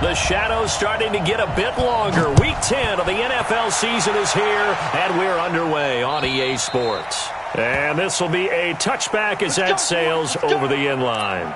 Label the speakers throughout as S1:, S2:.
S1: The shadow's starting to get a bit longer. Week 10 of the NFL season is here, and we're underway on EA Sports. And this will be a touchback as that sails over the inline.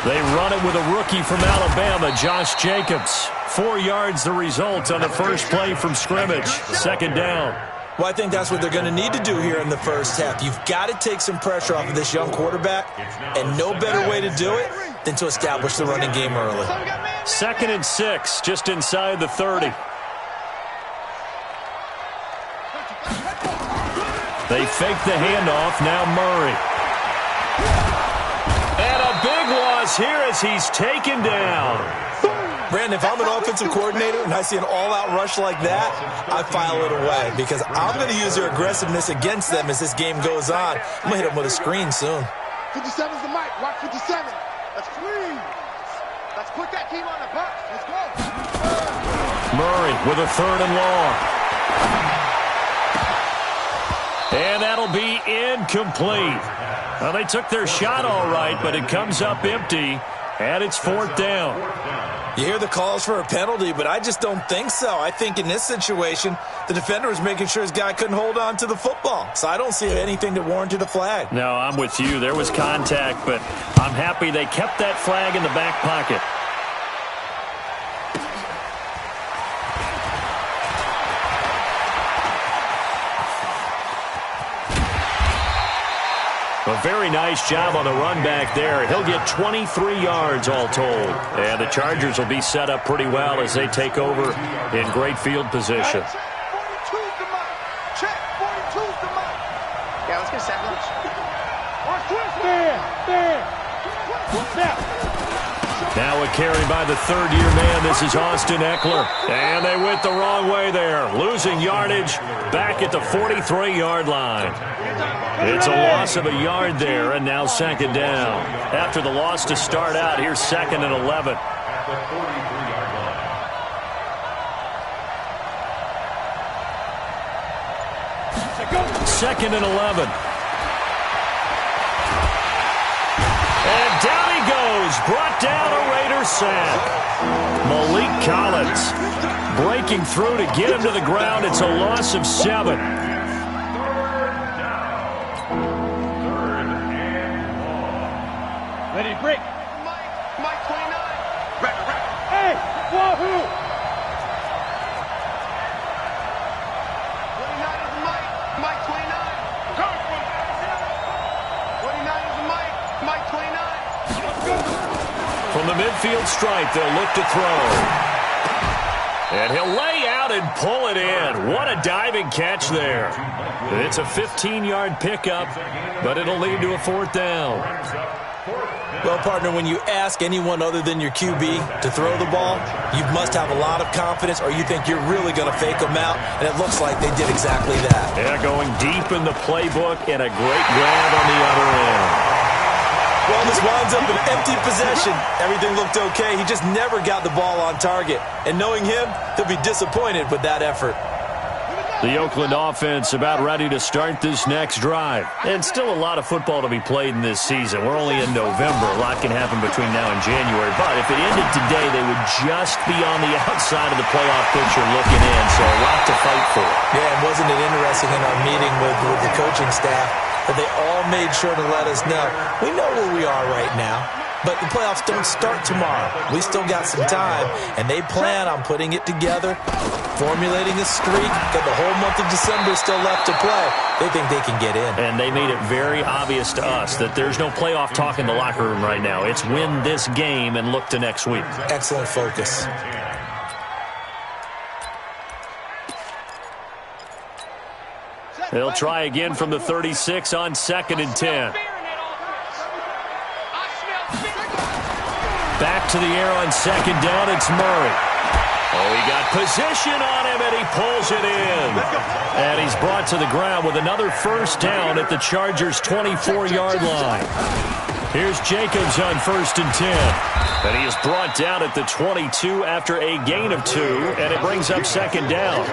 S2: They run it with a rookie from Alabama, Josh Jacobs. 4 yards the result on the first play from scrimmage. Second down.
S3: Well, I think that's what they're going to need to do here in the first half. You've got to take some pressure off of this young quarterback, and no better way to do it than to establish the running game early.
S2: 2nd and 6, just inside the 30. They fake the handoff, now Murray. And a big loss here as he's taken down.
S3: Brandon, if I'm an offensive coordinator and I see an all-out rush like that, I file it away because I'm going to use their aggressiveness against them as this game goes on. I'm going to hit them with a screen soon.
S4: 57's the mic. Watch 57. Let's freeze. Let's put that team on the box. Let's go.
S2: Murray with a 3rd and long. And that'll be incomplete. Well, they took their shot all right, but it comes up empty, and it's 4th down.
S3: You hear the calls for a penalty, but I just don't think so. I think in this situation, the defender was making sure his guy couldn't hold on to the football. So I don't see anything that warranted a flag.
S2: No, I'm with you. There was contact, but I'm happy they kept that flag in the back pocket. A very nice job on the run back there. He'll get 23 yards all told. And the Chargers will be set up pretty well as they take over in great field position.
S4: Check 42's the mic. Check 42's the mic. Yeah, let's get sandwich. Watch twist. There.
S2: Now a carry by the 3rd-year man. This is Austin Eckler. And they went the wrong way there. Losing yardage back at the 43-yard line. It's a loss of a yard there, and now 2nd down. After the loss to start out, here's 2nd and 11. Second and 11. And down he goes. Brought down a Raider sack. Malik Collins breaking through to get him to the ground. It's a loss of 7.
S4: Ready to break. Mike 29. Hey, wahoo! 29 is Mike 29. 29 is Mike 29.
S2: From the midfield stripe, they'll look to throw. And he'll lay out and pull it in. What a diving catch there. It's a 15-yard pickup, but it'll lead to a 4th down.
S3: Well, partner, when you ask anyone other than your QB to throw the ball, you must have a lot of confidence or you think you're really going to fake them out, and it looks like they did exactly that.
S2: Yeah, going deep in the playbook and a great grab on the other end.
S3: Well, this winds up an empty possession. Everything looked okay. He just never got the ball on target. And knowing him, he'll be disappointed with that effort.
S2: The Oakland offense about ready to start this next drive. And still a lot of football to be played in this season. We're only in November. A lot can happen between now and January. But if it ended today, they would just be on the outside of the playoff picture looking in. So a lot to fight for.
S3: Yeah, and wasn't it interesting in our meeting with the coaching staff that they all made sure to let us know, we know where we are right now. But the playoffs don't start tomorrow. We still got some time, and they plan on putting it together, formulating a streak, got the whole month of December still left to play. They think they can get in.
S2: And they made it very obvious to us that there's no playoff talk in the locker room right now. It's win this game and look to next week.
S3: Excellent focus.
S2: They'll try again from the 36 on 2nd and 10. Back to the air on 2nd down, it's Murray.
S1: Oh, he got position on him, and he pulls it in. And he's brought to the ground with another first down at the Chargers' 24-yard line. Here's Jacobs on 1st and 10. And he is brought down at the 22 after a gain of 2, and it brings up 2nd down.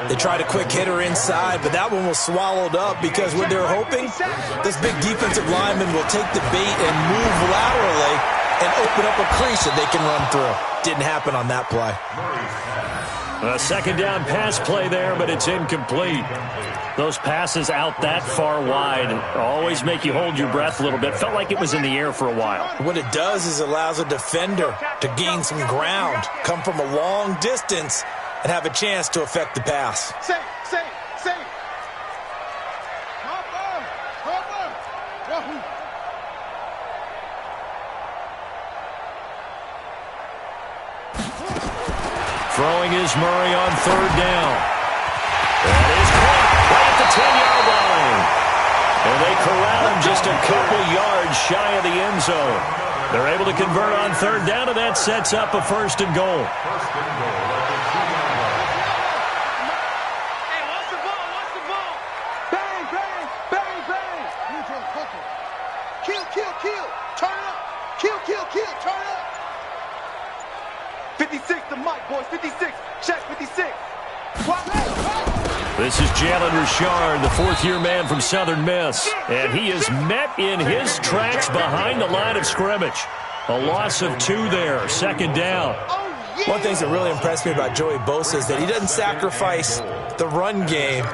S3: They tried a quick hitter inside, but that one was swallowed up because what they're hoping, this big defensive lineman will take the bait and move laterally and open up a crease that they can run through. Didn't happen on that play.
S1: A 2nd down pass play there, but it's incomplete. Those passes out that far wide always make you hold your breath a little bit. Felt like it was in the air for a while.
S3: What it does is allows a defender to gain some ground, come from a long distance, and have a chance to affect the pass.
S4: Safe.
S1: Throwing is Murray on 3rd down. That is caught right at the 10-yard line. And they corral him just a couple yards shy of the end zone. They're able to convert on 3rd down, and that sets up a 1st and goal.
S4: Hey, watch the ball. Bang. Neutral, cookie. Kill. Turn it up. Kill. Turn it up. 56 to Mike, boys. 56. Check 56.
S1: This is Jalen Richard, the 4th-year man from Southern Miss. And he is met in his tracks behind the line of scrimmage. A loss of 2 there, 2nd down.
S3: One of the things that really impressed me about Joey Bosa is that he doesn't sacrifice the run game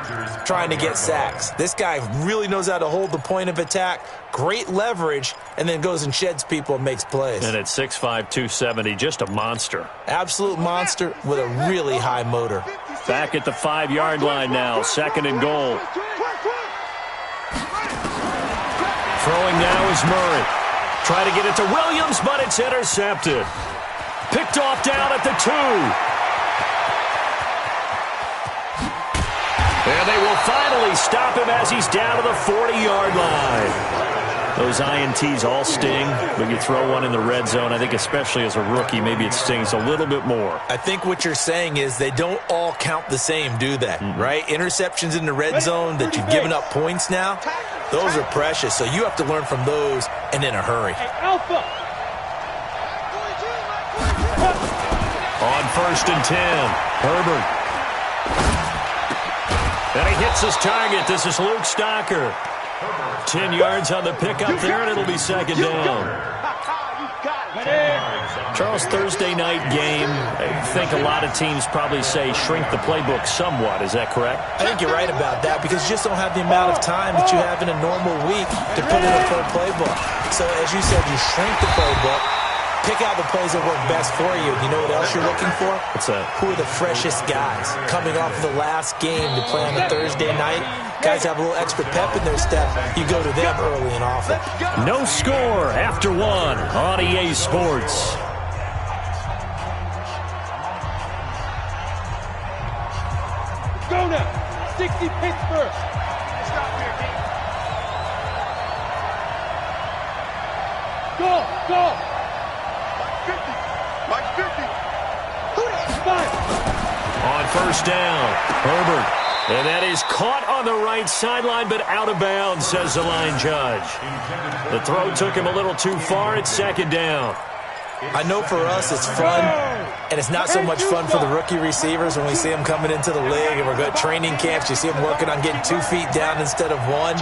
S3: trying to get sacks. This guy really knows how to hold the point of attack, great leverage, and then goes and sheds people and makes plays.
S1: And at 6'5", 270, just a monster.
S3: Absolute monster with a really high motor.
S1: Back at the 5-yard line now, 2nd and goal. Throwing now is Murray. Try to get it to Williams, but it's intercepted. Picked off down at the 2. And they will finally stop him as he's down to the 40-yard line. Those INTs all sting, but you throw one in the red zone, I think especially as a rookie, maybe it stings a little bit more.
S3: I think what you're saying is they don't all count the same, do they? Right? Interceptions in the red zone that you've given up points now, those are precious. So you have to learn from those and in a hurry.
S4: Alpha.
S1: On 1st and 10, Herbert. And he hits his target. This is Luke Stocker. 10 yards on the pickup there, and it'll be 2nd down. Charles, Thursday night game, I think a lot of teams probably say shrink the playbook somewhat. Is that correct?
S3: I think you're right about that because you just don't have the amount of time that you have in a normal week to put in a full playbook. So as you said, you shrink the playbook, pick out the plays that work best for you. You know what else you're looking for?
S1: What's that?
S3: Who are the freshest guys coming off of the last game to play on a Thursday night? Guys have a little extra pep in their step. You go to them early and often.
S1: No score after 1 on EA Sports.
S4: Go now. 60 Pittsburgh. Stop here, King. Go. Mike 50. Who the fire?
S1: On 1st down, Herbert. And that is caught on the right sideline, but out of bounds, says the line judge. The throw took him a little too far. It's 2nd down.
S3: I know for us it's fun, and it's not so much fun for the rookie receivers when we see them coming into the league and we're going to training camps. You see them working on getting 2 feet down instead of 1.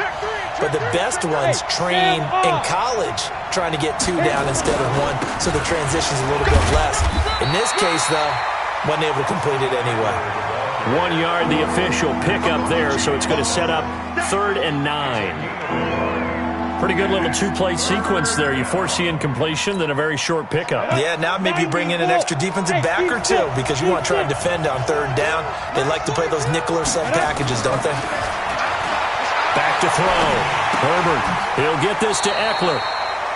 S3: But the best ones train in college trying to get 2 down instead of 1, so the transition's a little bit less. In this case, though, wasn't able to complete it anyway.
S1: 1 yard, the official pickup there, so it's going to set up 3rd and 9. Pretty good little 2-play sequence there. You force the incompletion, then a very short pickup.
S3: Yeah, now maybe you bring in an extra defensive back or 2 because you want to try and defend on 3rd down. They like to play those nickel or sub packages, don't they?
S1: Back to throw. Herbert, he'll get this to Eckler.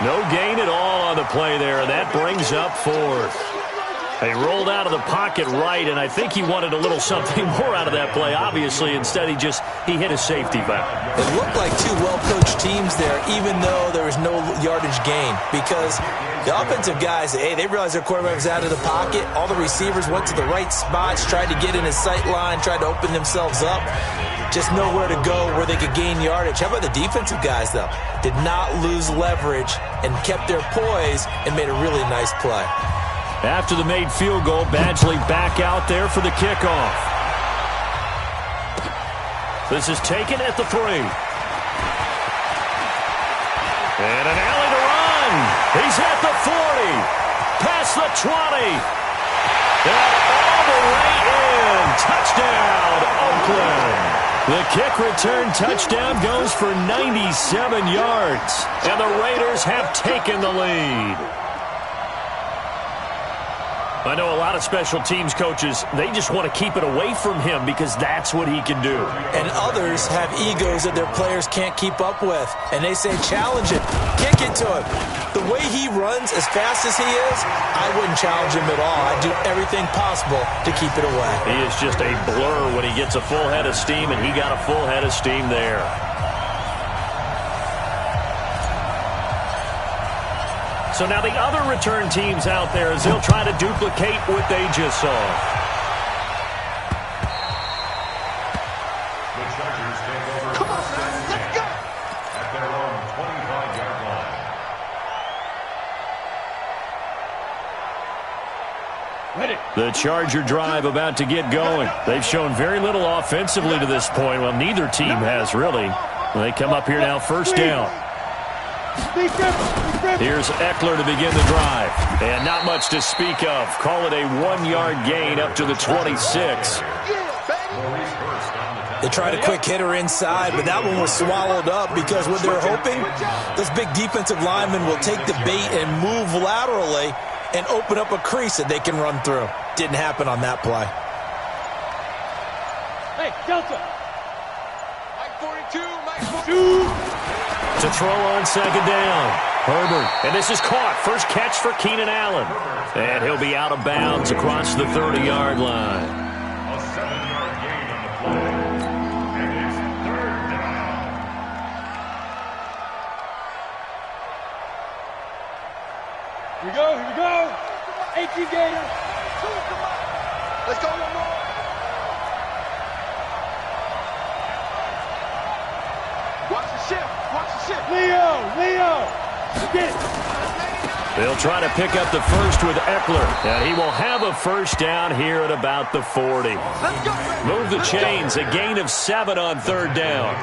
S1: No gain at all on the play there. That brings up 4th. He rolled out of the pocket right, and I think he wanted a little something more out of that play, obviously. Instead, he hit a safety valve.
S3: It looked like two well-coached teams there, even though there was no yardage gain, because the offensive guys, hey, they realized their quarterback was out of the pocket. All the receivers went to the right spots, tried to get in his sight line, tried to open themselves up. Just nowhere to go where they could gain yardage. How about the defensive guys, though? Did not lose leverage and kept their poise and made a really nice play.
S1: After the made field goal, Badgley back out there for the kickoff. This is taken at the 3. And an alley to run. He's at the 40. Past the 20. And all the way in. Touchdown, Oakland. The kick return touchdown goes for 97 yards. And the Raiders have taken the lead. I know a lot of special teams coaches, they just want to keep it away from him because that's what he can do.
S3: And others have egos that their players can't keep up with. And they say, challenge it, kick it to him. The way he runs as fast as he is, I wouldn't challenge him at all. I'd do everything possible to keep it away.
S1: He is just a blur when he gets a full head of steam, and he got a full head of steam there. So now the other return teams out there as they'll try to duplicate what they just saw.
S2: The Chargers take over.
S4: Come on, let's go.
S2: At their own 25-yard line.
S4: Ready.
S1: The Charger drive about to get going. They've shown very little offensively to this point. Well, neither team has really. They come up here now, first down. Here's Eckler to begin the drive. And not much to speak of. Call it a 1-yard gain up to the 26.
S3: They tried a quick hitter inside, but that one was swallowed up because what they're hoping, those big defensive linemen will take the bait and move laterally and open up a crease that they can run through. Didn't happen on that play.
S4: Hey, Delta. Mike 42, Mike 42.
S1: To throw on second down. Herbert. And this is caught. First catch for Keenan Allen. And he'll be out of bounds across the 30-yard line.
S2: A 7-yard gain on the play. And it's third down.
S4: Here we go. 18 Gators. Let's go, Lamar. Watch the shift. Leo. Get it.
S1: They'll try to pick up the first with Eckler. And he will have a first down here at about the 40.
S4: Let's go.
S1: Move the chains. A gain of 7 on third down.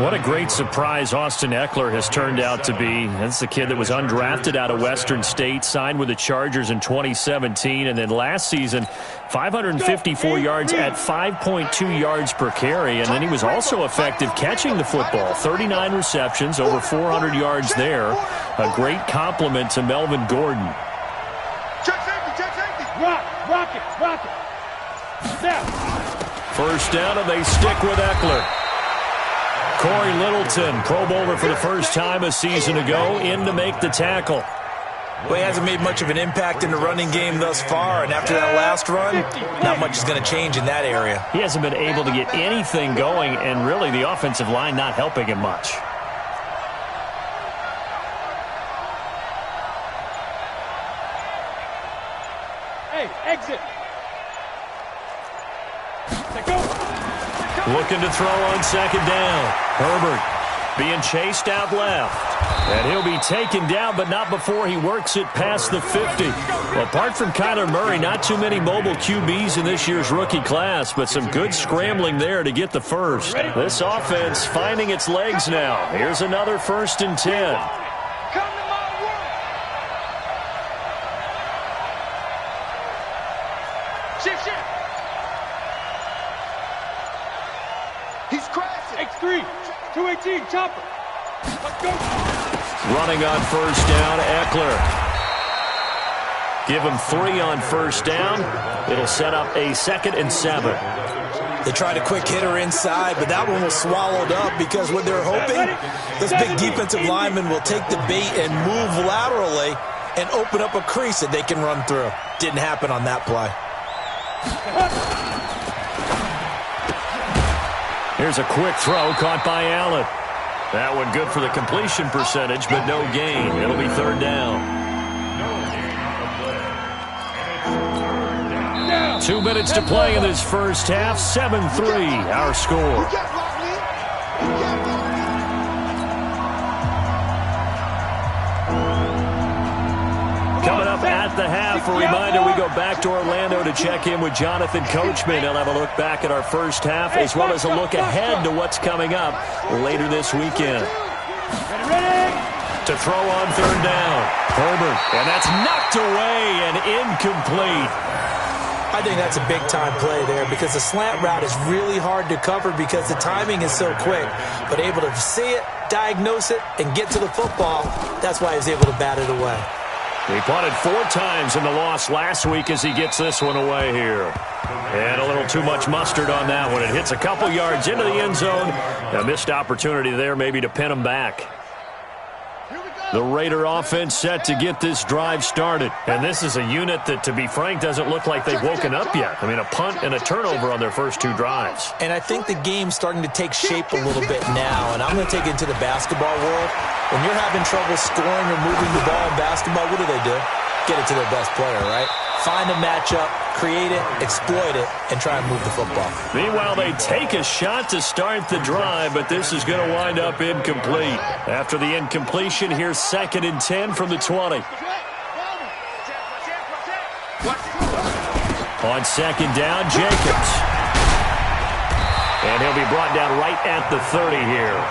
S1: What a great surprise Austin Eckler has turned out to be. That's the kid that was undrafted out of Western State, signed with the Chargers in 2017, and then last season, 554 yards at 5.2 yards per carry, and then he was also effective catching the football. 39 receptions, over 400 yards there. A great compliment to Melvin Gordon.
S4: Check safety. Rock it. Snap.
S1: First down, and they stick with Eckler. Corey Littleton, Pro Bowler for the first time a season ago, in to make the tackle.
S3: Well, he hasn't made much of an impact in the running game thus far, and after that last run, not much is going to change in that area.
S1: He hasn't been able to get anything going, and really the offensive line not helping him much.
S4: Hey, exit. Go.
S1: Looking to throw on second down. Herbert being chased out left. And he'll be taken down, but not before he works it past the 50. Well, apart from Kyler Murray, not too many mobile QBs in this year's rookie class, but some good scrambling there to get the first. This offense finding its legs now. Here's another 1st and 10.
S4: Come to my world. Shift. He's crashing. X3, 218, chopper. Let's go.
S1: Running on first down, Eckler. Give him 3 on first down. It'll set up a 2nd and 7.
S3: They tried a quick hitter inside, but that one was swallowed up because what they're hoping, those big defensive linemen will take the bait and move laterally and open up a crease that they can run through. Didn't happen on that play.
S1: Here's a quick throw caught by Allen. That one good for the completion percentage, but no gain. It'll be third down. 2 minutes to play in this first half. 7-3, our score. Coming up at the half, a reminder, we go back to Orlando to check in with Jonathan Coachman. He'll have a look back at our first half, as well as a look ahead to what's coming up later this weekend. To throw on third down, Herbert, and that's knocked away and incomplete.
S3: I think that's a big-time play there because the slant route is really hard to cover because the timing is so quick. But able to see it, diagnose it, and get to the football, that's why he was able to bat it away.
S1: He punted 4 times in the loss last week as he gets this one away here. And a little too much mustard on that one. It hits a couple yards into the end zone. A missed opportunity there maybe to pin him back. The Raider offense set to get this drive started. And this is a unit that, to be frank, doesn't look like they've woken up yet. I mean, a punt and a turnover on their first 2 drives.
S3: And I think the game's starting to take shape a little bit now. And I'm going to take it into the basketball world. When you're having trouble scoring or moving the ball in basketball, what do? Get it to their best player, right? Find a matchup, create it, exploit it, and try and move the football.
S1: Meanwhile, they take a shot to start the drive, but this is going to wind up incomplete. After the incompletion, here's 2nd and 10 from the 20. On 2nd down, Jacobs. And he'll be brought down right at the 30 here.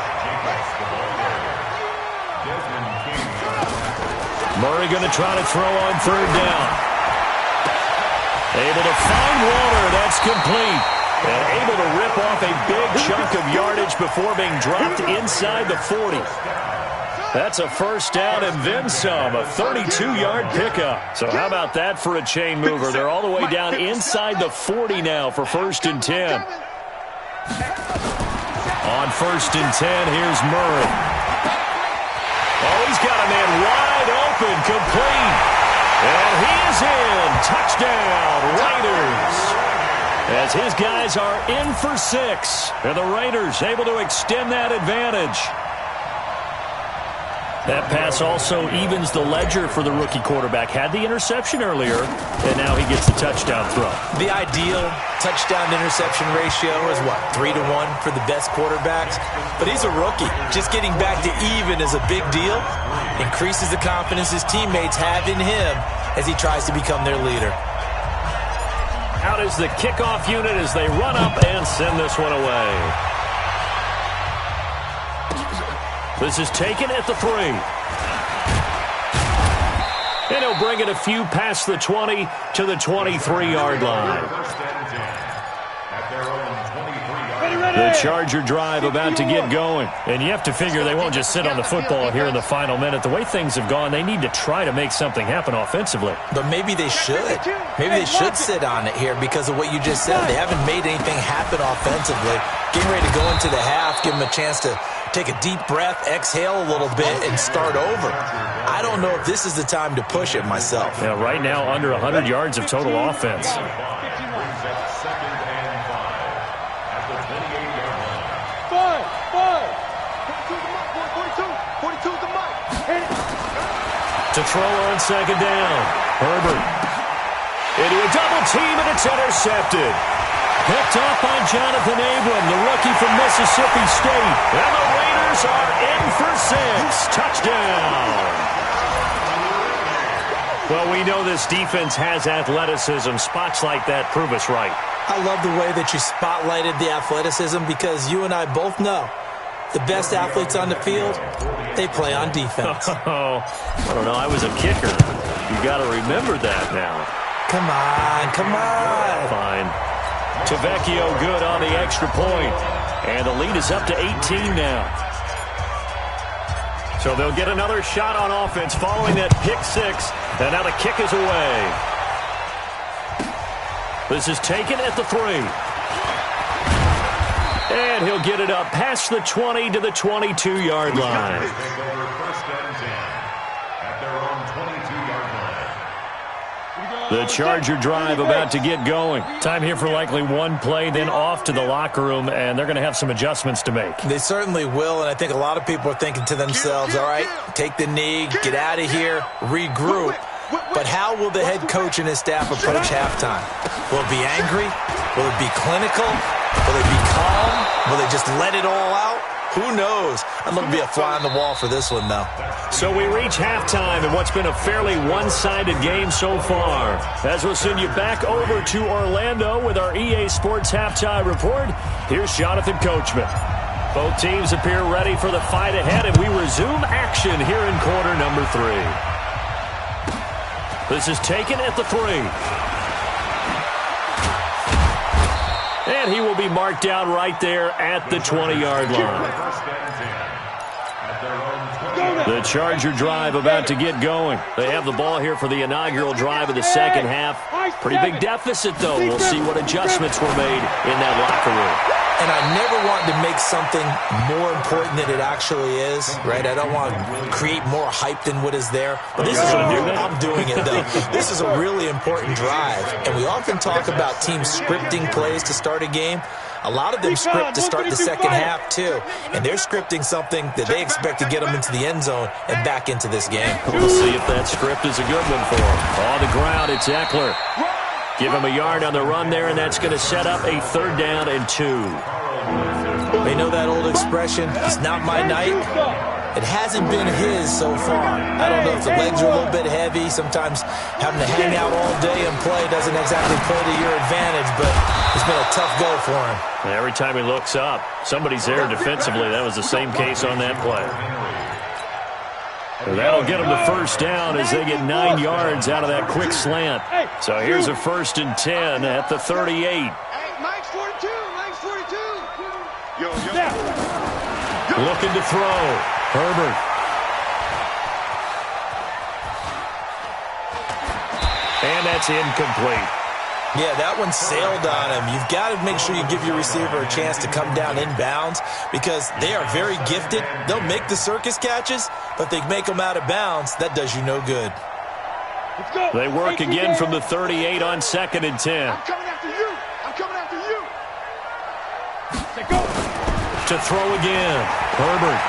S1: Murray going to try to throw on third down. Able to find Walter. That's complete. And able to rip off a big chunk of yardage before being dropped inside the 40. That's a first down and then some. A 32-yard pickup. So how about that for a chain mover? They're all the way down inside the 40 now for 1st and 10. On 1st and 10, here's Murray. Oh, he's got a man wide open, complete. And he is in. Touchdown, Raiders. As his guys are in for 6. And the Raiders able to extend that advantage. That pass also evens the ledger for the rookie quarterback. Had the interception earlier, and now he gets the touchdown throw.
S3: The ideal touchdown-interception ratio is, 3-1 for the best quarterbacks? But he's a rookie. Just getting back to even is a big deal. Increases the confidence his teammates have in him as he tries to become their leader.
S1: Out is the kickoff unit as they run up and send this one away. This is taken at the 3. And he'll bring it a few past the 20 to the 23-yard line. The Charger drive about to get going. And you have to figure they won't just sit on the football here in the final minute. The way things have gone, they need to try to make something happen offensively.
S3: But maybe they should. Maybe they should sit on it here because of what you just said. They haven't made anything happen offensively. Getting ready to go into the half, give them a chance to take a deep breath, exhale a little bit, and start over. I don't know if this is the time to push it myself.
S1: Yeah, right now, under 100 yards of total offense. To throw on 2nd down, Herbert. Into a double team, and it's intercepted. Picked off by Jonathan Abram, the rookie from Mississippi State. And the Raiders are in for 6. Touchdown. Well, we know this defense has athleticism. Spots like that prove us right.
S3: I love the way that you spotlighted the athleticism because you and I both know the best athletes on the field, they play on defense.
S1: Oh, I don't know. I was a kicker. You got to remember that now.
S3: Come on.
S1: Fine. Tavecchio good on the extra point. And the lead is up to 18 now. So they'll get another shot on offense following that pick 6. And now the kick is away. This is taken at the 3. And he'll get it up past the 20 to the 22-yard line. The Charger drive about to get going. Time here for likely one play, then off to the locker room, and they're going to have some adjustments to make.
S3: They certainly will, and I think a lot of people are thinking to themselves, all right, take the knee, get out of here, regroup. But how will the head coach and his staff approach halftime? Will it be angry? Will it be clinical? Will it be calm? Will they just let it all out? Who knows? I'd love to be a fly on the wall for this one, though.
S1: So we reach halftime in what's been a fairly one-sided game so far. As we'll send you back over to Orlando with our EA Sports Halftime Report, here's Jonathan Coachman. Both teams appear ready for the fight ahead, and we resume action here in quarter number 3. This is taken at the 3. And he will be marked down right there at the 20-yard line. The Charger drive about to get going. They have the ball here for the inaugural drive of the second half. Pretty big deficit, though. We'll see what adjustments were made in that locker room.
S3: And I never want to make something more important than it actually is, right? I don't want to create more hype than what is there. But this is I'm doing it, though. This is a really important drive. And we often talk about teams scripting plays to start a game. A lot of them script to start the second half, too. And they're scripting something that they expect to get them into the end zone and back into this game.
S1: We'll see if that script is a good one for them. On the ground, it's Eckler. Give him a yard on the run there, and that's going to set up a 3rd down and 2.
S3: They know that old expression, it's not my night. It hasn't been his so far. I don't know if the legs are a little bit heavy. Sometimes having to hang out all day and play doesn't exactly play to your advantage, but it's been a tough go for him.
S1: And every time he looks up, somebody's there defensively. That was the same case on that play. So that'll get them the 1st down as they get 9 yards out of that quick slant. So here's a 1st and 10 at the 38.
S4: Mike's 42. Mike's 42.
S1: Looking to throw. Herbert. And that's incomplete.
S3: Yeah, that one sailed on him. You've got to make sure you give your receiver a chance to come down inbounds because they are very gifted. They'll make the circus catches, but they make them out of bounds. That does you no good.
S1: They work again from the 38 on 2nd and 10.
S4: I'm coming after you. I'm coming after you.
S1: To throw again. Herbert.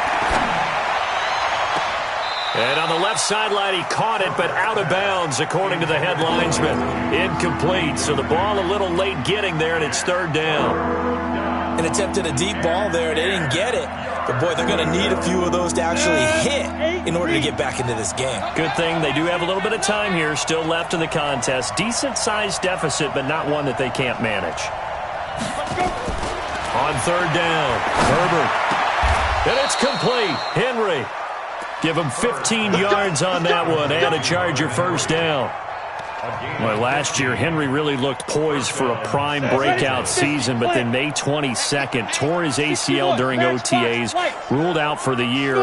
S1: And on the left sideline, he caught it, but out of bounds, according to the head linesman. Incomplete, so the ball a little late getting there, and it's 3rd down.
S3: And attempted a deep ball there. They didn't get it. But, boy, they're going to need a few of those to actually hit in order to get back into this game.
S1: Good thing they do have a little bit of time here still left in the contest. Decent-sized deficit, but not one that they can't manage. On 3rd down, Herbert. And it's complete. Henry. Give him 15 yards on that one and a Charger 1st down. Well, last year, Henry really looked poised for a prime breakout season, but then May 22nd, tore his ACL during OTAs, ruled out for the year.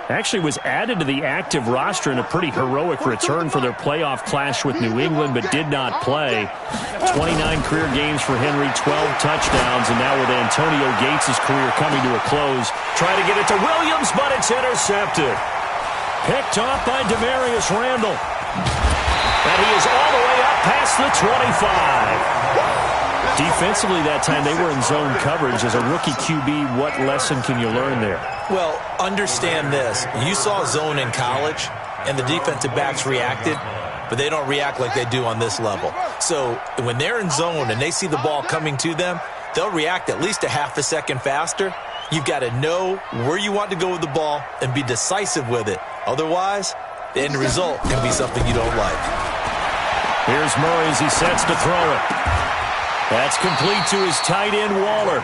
S1: Actually was added to the active roster in a pretty heroic return for their playoff clash with New England, but did not play. 29 career games for Henry, 12 touchdowns, and now with Antonio Gates' career coming to a close, try to get it to Williams, but it's intercepted. Picked off by Demarius Randall. And he is all the way up past the 25. Defensively that time, they were in zone coverage. As a rookie QB, what lesson can you learn there?
S3: Well, understand this. You saw zone in college, and the defensive backs reacted, but they don't react like they do on this level. So when they're in zone and they see the ball coming to them, they'll react at least a half a second faster. You've got to know where you want to go with the ball and be decisive with it. Otherwise, the end result can be something you don't like.
S1: Here's Murray as he sets to throw it. That's complete to his tight end, Waller.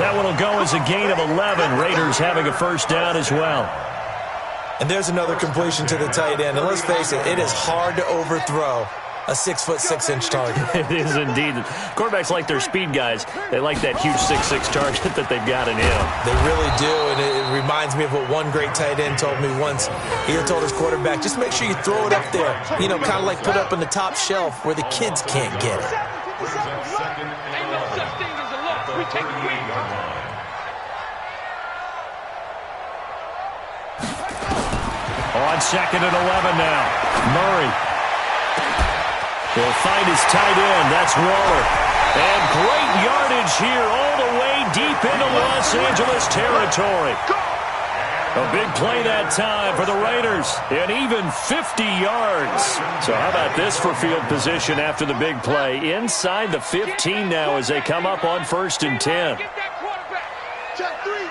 S1: That one will go as a gain of 11. Raiders having a 1st down as well.
S3: And there's another completion to the tight end. And let's face it, it is hard to overthrow a 6'6" target.
S1: It is indeed. Quarterbacks like their speed guys. They like that huge 6'6" target that they've got in him.
S3: They really do, and it reminds me of what one great tight end told me once. He told his quarterback, just make sure you throw it up there. You know, kind of like put up in the top shelf where the kids can't get it.
S1: On 2nd and 11 now. Murray. He'll find his tight end. That's Waller. And great yardage here all the way deep into Los Angeles territory. A big play that time for the Raiders, and even 50 yards. So how about this for field position after the big play? Inside the 15 now as they come up on 1st and 10.
S4: Check three.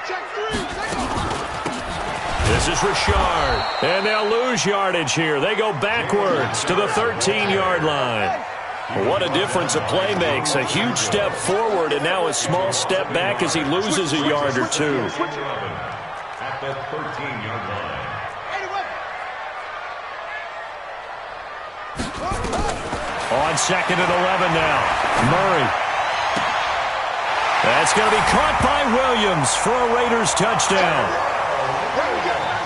S1: This is Richard, and they'll lose yardage here. They go backwards to the 13-yard line. What a difference a play makes. A huge step forward, and now a small step back as he loses a yard or two.
S2: At the 13-yard line.
S1: On 2nd and 11 now. Murray. That's going to be caught by Williams for a Raiders touchdown.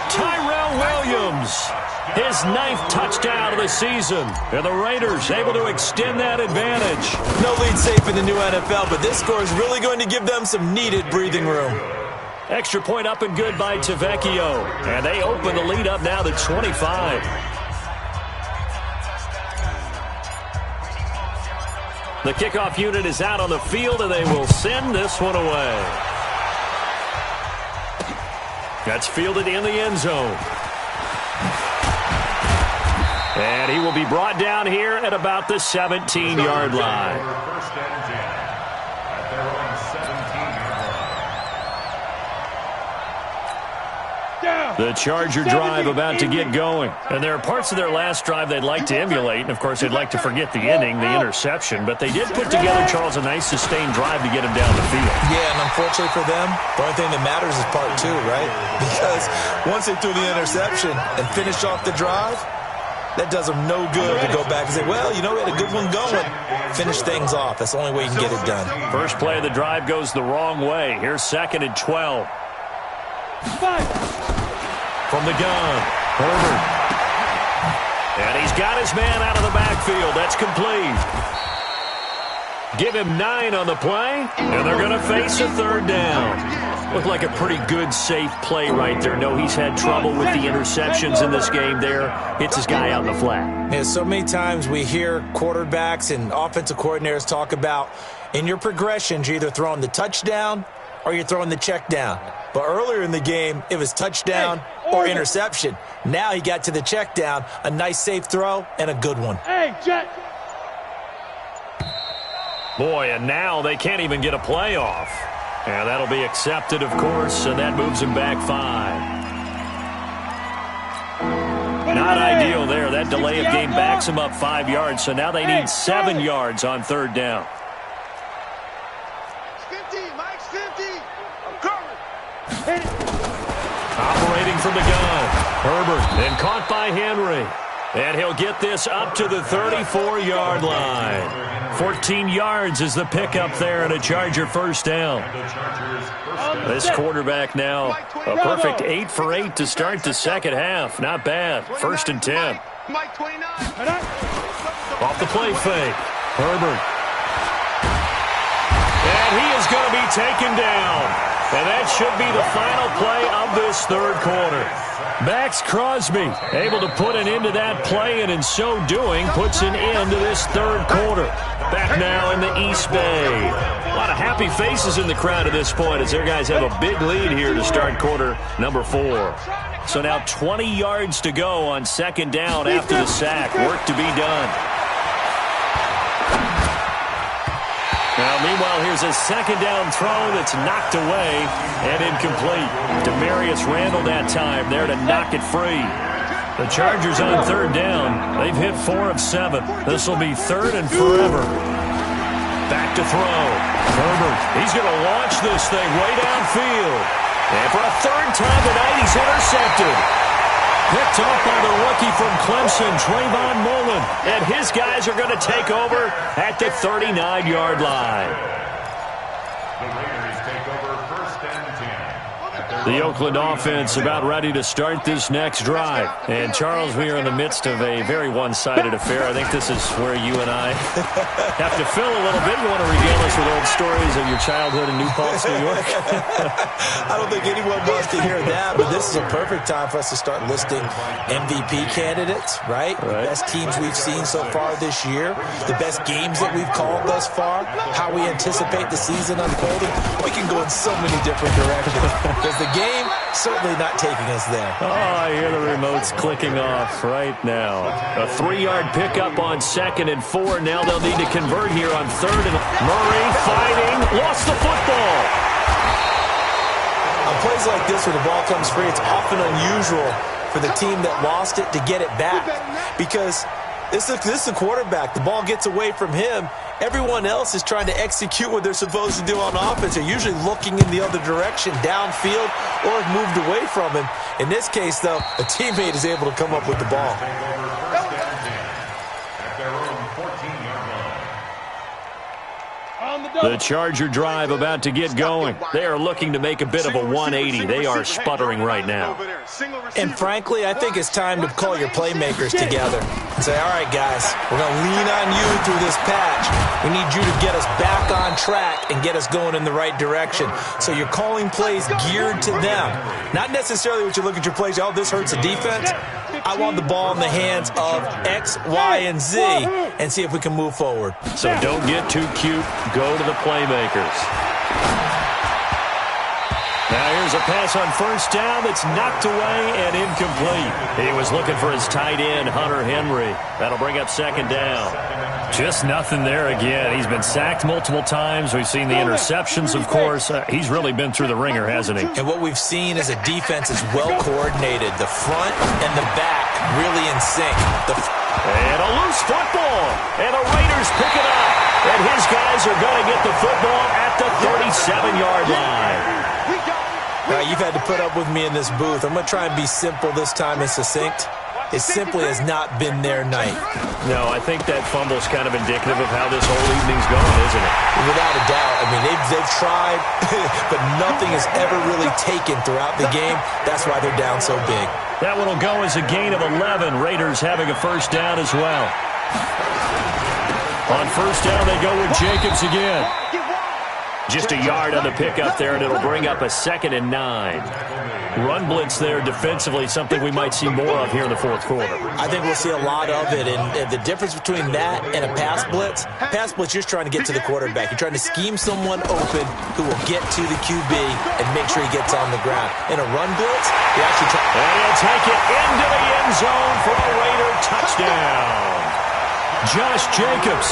S1: Tyrell Williams, his 9th touchdown of the season. And the Raiders able to extend that advantage.
S3: No lead safe in the new NFL, but this score is really going to give them some needed breathing room.
S1: Extra point up and good by Tavecchio. And they open the lead up now to 25. The kickoff unit is out on the field, and they will send this one away. That's fielded in the end zone. And he will be brought down here at about the 17-yard line.
S2: First and 10 at their own 17-yard line.
S1: The Charger drive about to get going. And there are parts of their last drive they'd like to emulate. And, of course, they'd like to forget the ending, the interception. But they did put together, Charles, a nice sustained drive to get him down the field.
S3: Yeah, and unfortunately for them, the only thing that matters is part 2, right? Because once they threw the interception and finished off the drive, that does them no good to go back and say, well, you know, we had a good one going. Finish things off. That's the only way you can get it done.
S1: First play of the drive goes the wrong way. Here's 2nd and 12. From the gun, Herbert. And he's got his man out of the backfield. That's complete. Give him 9 on the play, and they're going to face a 3rd down. Looked like a pretty good, safe play right there. No, he's had trouble with the interceptions in this game there. Hits his guy out in the flat.
S3: Yeah, so many times we hear quarterbacks and offensive coordinators talk about in your progressions, you're either throwing the touchdown or you're throwing the check down. But earlier in the game, it was touchdown or interception. Now he got to the check down, a nice safe throw, and a good one.
S4: Hey, Jet.
S1: Boy, and now they can't even get a play off. And that'll be accepted, of course, and that moves him back 5. Not ideal there. That delay of game backs him up 5 yards, so now they need 7 yards on 3rd down.
S4: 50, Mike's 50. I'm covered.
S1: Operating from the gun. Herbert, and caught by Henry. And he'll get this up to the 34-yard line. 14 yards is the pickup there and a Charger first down. This quarterback now, a perfect 8 for 8 to start the second half. Not bad. 1st and 10.
S4: Mike 29.
S1: Off the play fake. Herbert. And he is going to be taken down. And that should be the final play of this 3rd quarter. Max Crosby able to put an end to that play, and in so doing puts an end to this 3rd quarter. Back now in the East Bay. A lot of happy faces in the crowd at this point as their guys have a big lead here to start quarter number 4. So now 20 yards to go on 2nd down after the sack. Work to be done. Now, meanwhile, here's a 2nd down throw that's knocked away and incomplete. Demarius Randall that time there to knock it free. The Chargers on 3rd down. They've hit 4 of 7. This will be 3rd and forever. Back to throw. Herbert, he's going to launch this thing way downfield. And for a 3rd time tonight, he's intercepted. Picked off by the rookie from Clemson, Trayvon Mullen. And his guys are going to take over at the 39-yard line.
S2: The Raiders take over 1st and 10
S1: The Oakland offense about ready to start this next drive. And, Charles, we are in the midst of a very one-sided affair. I think this is where you and I have to fill a little bit. You want to regale us with old stories of your childhood in New Paltz, New York?
S3: I don't think anyone wants to hear that, but this is a perfect time for us to start listing MVP candidates, right? The best teams we've seen so far this year, the best games that we've called thus far, how we anticipate the season unfolding. We can go in so many different directions because the game certainly not taking us there.
S1: Oh, I hear the remotes clicking off right now. A 3-yard pickup on 2nd and 4. Now they'll need to convert here on 3rd. And Murray fighting, lost the football.
S3: On plays like this where the ball comes free, it's often unusual for the team that lost it to get it back because this is a quarterback. The ball gets away from him. Everyone else is trying to execute what they're supposed to do on offense. They're usually looking in the other direction, downfield, or have moved away from him. In this case, though, a teammate is able to come up with the ball.
S1: The Charger drive about to get going. They are looking to make a bit of a 180. They are sputtering right now.
S3: And frankly, I think it's time to call your playmakers together and say, all right, guys, we're going to lean on you through this patch. We need you to get us back on track and get us going in the right direction. So you're calling plays geared to them. Not necessarily what you look at your plays, oh, this hurts the defense. I want the ball in the hands of X, Y, and Z and see if we can move forward.
S1: So don't get too cute. Go to the playmakers. Now here's a pass on 1st down that's knocked away and incomplete. He was looking for his tight end, Hunter Henry. That'll bring up 2nd down. Just nothing there again. He's been sacked multiple times. We've seen the interceptions, of course. He's really been through the ringer, hasn't he?
S3: And what we've seen is a defense is well coordinated. The front and the back really in sync.
S1: And a loose football. And the Raiders pick it up. And his guys are going to get the football at the 37-yard line.
S3: All right, you've had to put up with me in this booth. I'm going to try and be simple this time and succinct. It simply has not been their night.
S1: No, I think that fumble's kind of indicative of how this whole evening's going, isn't it?
S3: Without a doubt. I mean, they've tried, but nothing has ever really taken throughout the game. That's why they're down so big.
S1: That one will go as a gain of 11. Raiders having a 1st down as well. On 1st down, they go with Jacobs again. Just a yard on the pickup there, and it'll bring up a 2nd and 9. Run blitz there defensively, something we might see more of here in the 4th quarter.
S3: I think we'll see a lot of it, and the difference between that and a pass blitz, you're just trying to get to the quarterback. You're trying to scheme someone open who will get to the QB and make sure he gets on the ground. In a run blitz, you're actually trying.
S1: And he'll take it into the end zone for a Raider touchdown. Josh Jacobs,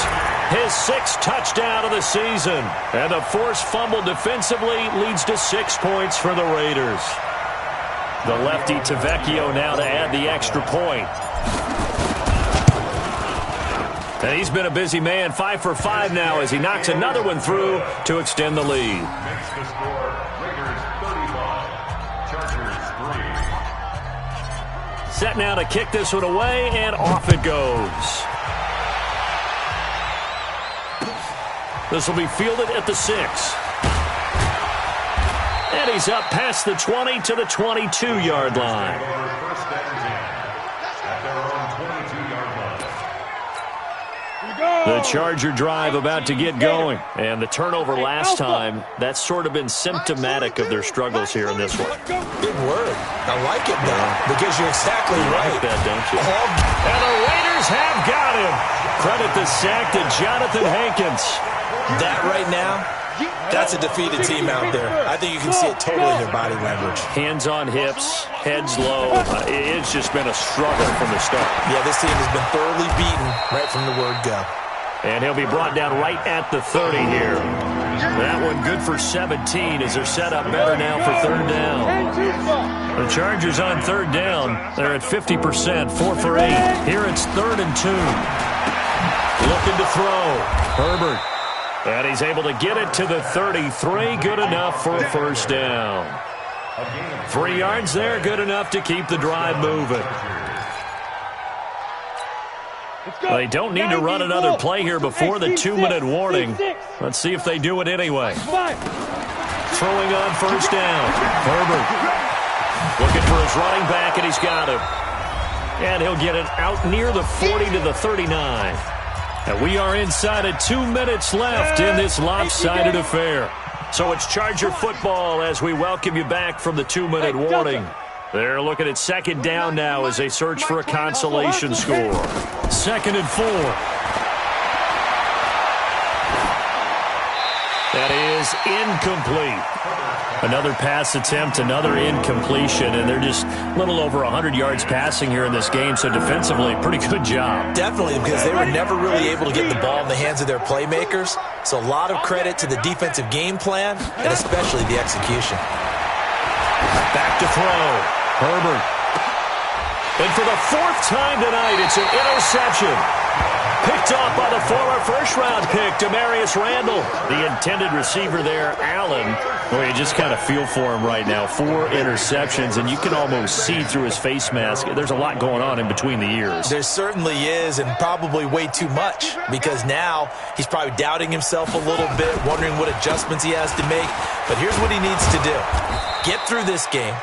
S1: his 6th touchdown of the season. And a forced fumble defensively leads to 6 points for the Raiders. The lefty Tavecchio now to add the extra point. And he's been a busy man, 5 for 5 now as he knocks another one through to extend the lead. Set now to kick this one away, and off it goes. This will be fielded at the 6. And he's up past the 20 to the 22-yard line. The Charger drive about to get going. And the turnover last time, that's sort of been symptomatic of their struggles here in this one.
S3: Big word. I like it, though, because you're exactly right.
S1: You like that, don't you? And the Raiders have got him. Credit the sack to Jonathan Hankins.
S3: That right now, that's a defeated team out there. I think you can see it totally in their body language.
S1: Hands on hips, heads low. It's just been a struggle from the start.
S3: Yeah, this team has been thoroughly beaten right from the word go.
S1: And he'll be brought down right at the 30 here. That one good for 17 as they're set up better now for 3rd down. The Chargers on 3rd down. They're at 50%, 4 for 8. Here it's 3rd and 2. Looking to throw. Herbert. And he's able to get it to the 33. Good enough for a 1st down. 3 yards there, good enough to keep the drive moving. They don't need to run another play here before the 2-minute warning. Let's see if they do it anyway. throwing on first down. Herbert looking for his running back, and he's got him. And he'll get it out near the 40 to the 39. And we are inside of 2 minutes left in this lopsided affair. So it's Charger football as we welcome you back from the 2-minute warning. They're looking at second down now as they search for a consolation score. 2nd and 4. That is incomplete. Another pass attempt, another incompletion, and they're just a little over 100 yards passing here in this game, so defensively, pretty good job.
S3: Definitely, because they were never really able to get the ball in the hands of their playmakers, so a lot of credit to the defensive game plan and especially the execution.
S1: Back to throw. Herbert. And for the 4th time tonight, it's an interception. Picked off by the former first-round pick, Demarius Randall. The intended receiver there, Allen. Well, you just kind of feel for him right now. 4 interceptions, and you can almost see through his face mask. There's a lot going on in between the ears.
S3: There certainly is, and probably way too much, because now he's probably doubting himself a little bit, wondering what adjustments he has to make. But here's what he needs to do. Get through this game.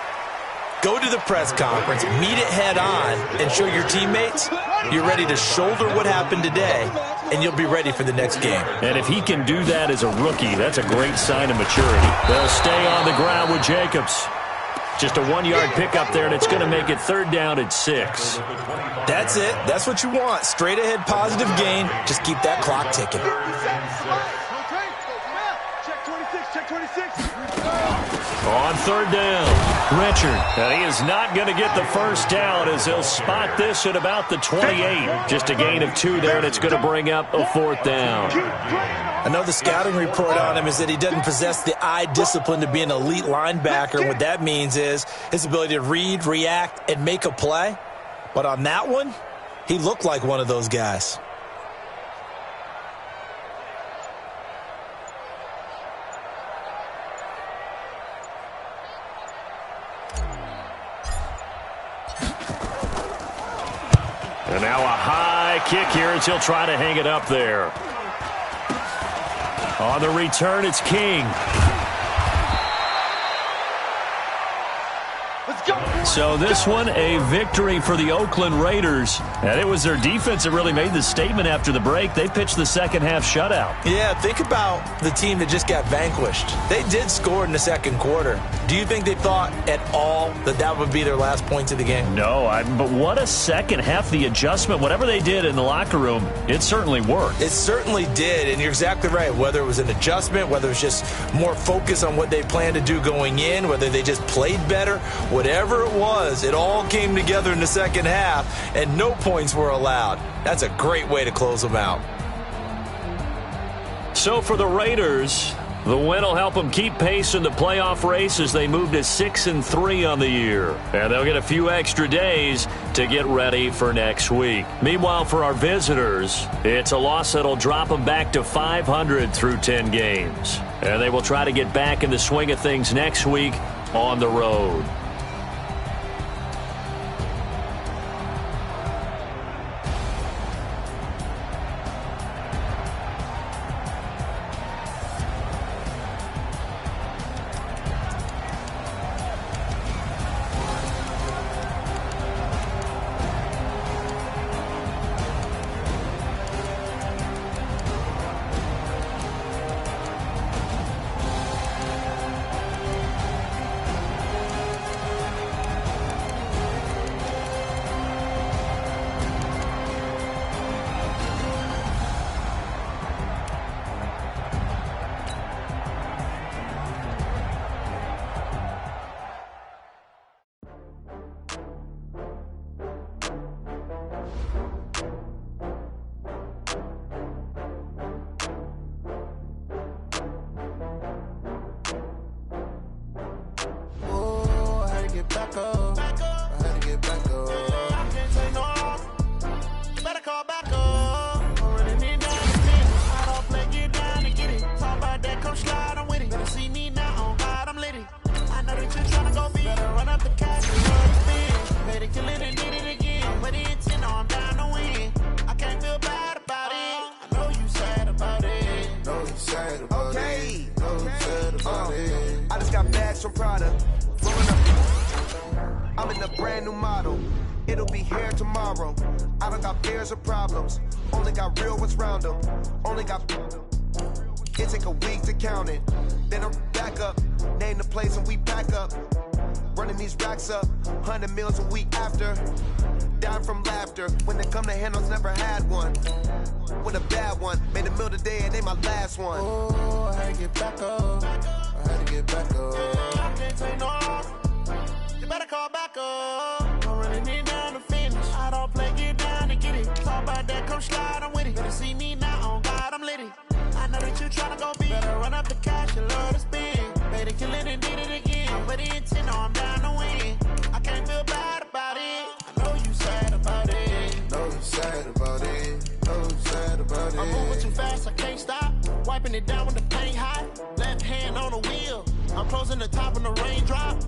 S3: Go to the press conference, meet it head on, and show your teammates you're ready to shoulder what happened today, and you'll be ready for the next game.
S1: And if he can do that as a rookie, that's a great sign of maturity. They'll stay on the ground with Jacobs. Just a 1-yard pickup there, and it's going to make it 3rd down at 6.
S3: That's it. That's what you want. Straight ahead positive gain. Just keep that clock ticking.
S4: Check 26.
S1: On 3rd down, Richard. And he is not going to get the first down as they'll spot this at about the 28. Just a gain of 2 there, and it's going to bring up a 4th down.
S3: I know the scouting report on him is that he doesn't possess the eye discipline to be an elite linebacker. What that means is his ability to read, react, and make a play. But on that one, he looked like one of those guys.
S1: And now a high kick here as he'll try to hang it up there. On the return, it's King. So this one, a victory for the Oakland Raiders. And it was their defense that really made the statement after the break. They pitched the second-half shutout.
S3: Yeah, think about the team that just got vanquished. They did score in the second quarter. Do you think they thought at all that that would be their last points of the game?
S1: No, but what a second half. The adjustment, whatever they did in the locker room, it certainly worked.
S3: It certainly did, and you're exactly right. Whether it was an adjustment, whether it was just more focus on what they planned to do going in, whether they just played better, whatever it was, it all came together in the second half, and no points were allowed. That's a great way to close them out.
S1: So for the Raiders, the win will help them keep pace in the playoff race as they move to 6-3 on the year. And they'll get a few extra days to get ready for next week. Meanwhile, for our visitors, it's a loss that'll drop them back to 500 through 10 games. And they will try to get back in the swing of things next week on the road.
S5: some Prada. Rolling up, I'm in a brand new model. It'll be here tomorrow. I don't got fears or problems. Only got real ones round them. Only got. It take a week to count it. Then I'm back up. Name the place and we pack up. Running these racks up. 100 meals a week after. Down from laughter. When they come to handles, never had one. With a bad one. Made a meal today and they my last one.
S6: Oh, I had to get back up. I had to get back up. I can't take no loss. You better call back up. Don't really need down to finish. I don't play, get down and get it. Talk about that, come slide, I'm with it. Better see me now, on God, I'm litty. I know that you tryna go big. Better run up the cash, you love to spin. Made it, kill it, and did it again. I'm with the intent, no, I'm down to win. I can't feel bad about it. I know you sad about it.
S7: Know you sad about it. Know you sad about it.
S6: I'm moving too fast, I can't stop. Wiping it down with the paint hot. Left hand on the wheel. I'm closing the top when the raindrop.